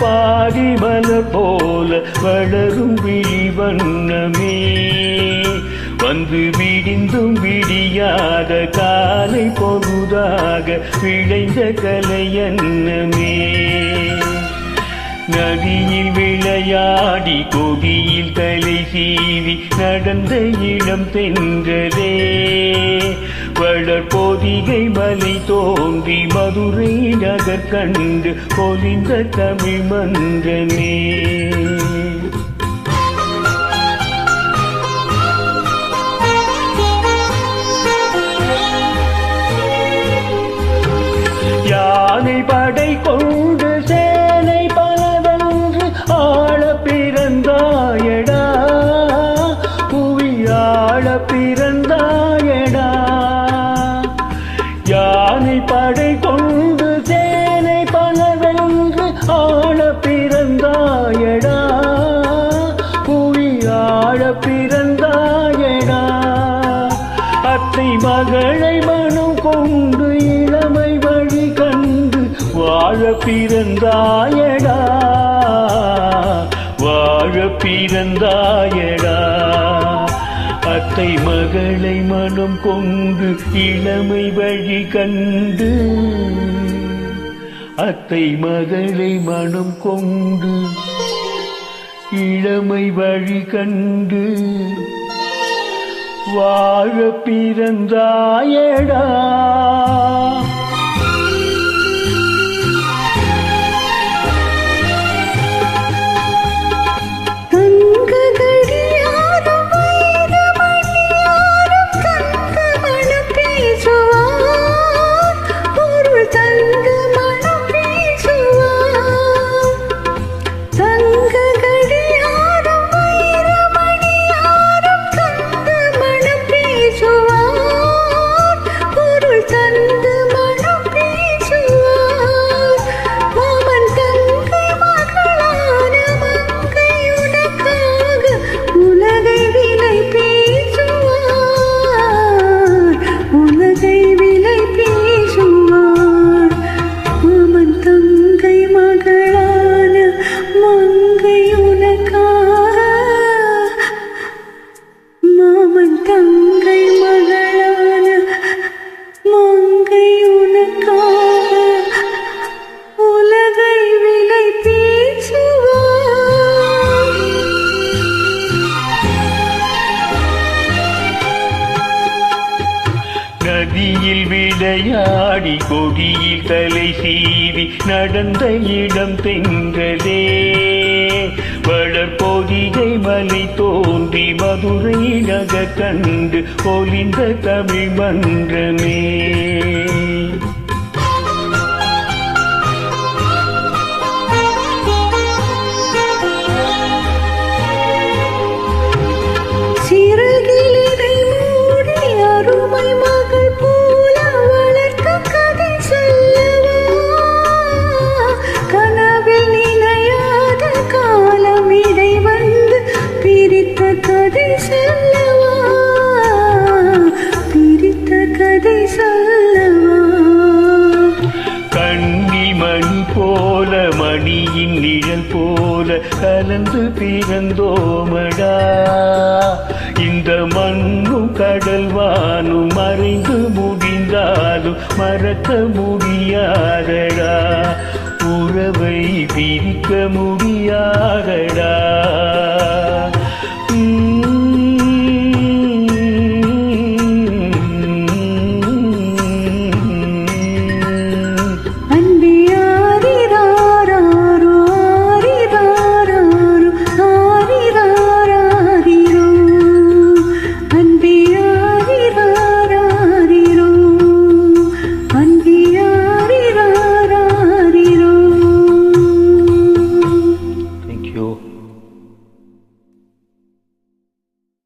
பாதி மலர் போல வளரும் விழிவண்ணமே வந்து விடிந்தும் விடியாத காலை பொழுதாக விளைந்த கலையன்னமே நதியில் விளையாடி கொடியில் தலை சீவி நடந்த இளம் தென்றலே வளர்பொதிகை மலை தோன்றி மதுரை நகர் கண்டு பொலிந்த தமிழ் மன்றனே யானை படை கொண்டு சேனை பலவென்று ஆள பிறந்தாயடா புவி ஆள பிறந்தாயடா யானை படை கொண்டு சேனை பலவென்று ஆள பிறந்தாயடா புவி ஆள பிறந்தாயடா அத்தை மகளை மனம் கொண்டு இளமை வழி கண்டு வாழ பிறந்தாயடா வாழ பிறந்தாயடா அத்தை மகளை மனம் கொண்டு இளமை வழி கண்டு அத்தை மகளை மனம் கொண்டு இளமை வழி கண்டு வாழ பிறந்தாயடா நதியில் விளையாடி கொடியில் தலை சீவி நடந்த இடம் தென்றலே வளர்பொதிகை மலை தோன்றி மதுரை நகர் கண்டு பொலிந்த தமிழ் மன்றமே போல மணியின் நிழல் போல கலந்து பிறந்தோமடா இந்த மண்ணும் கடல் வானும் மறைந்து முடிந்தாலும் மறக்க முடியாதடா உறவை பிரிக்க முடியாதடா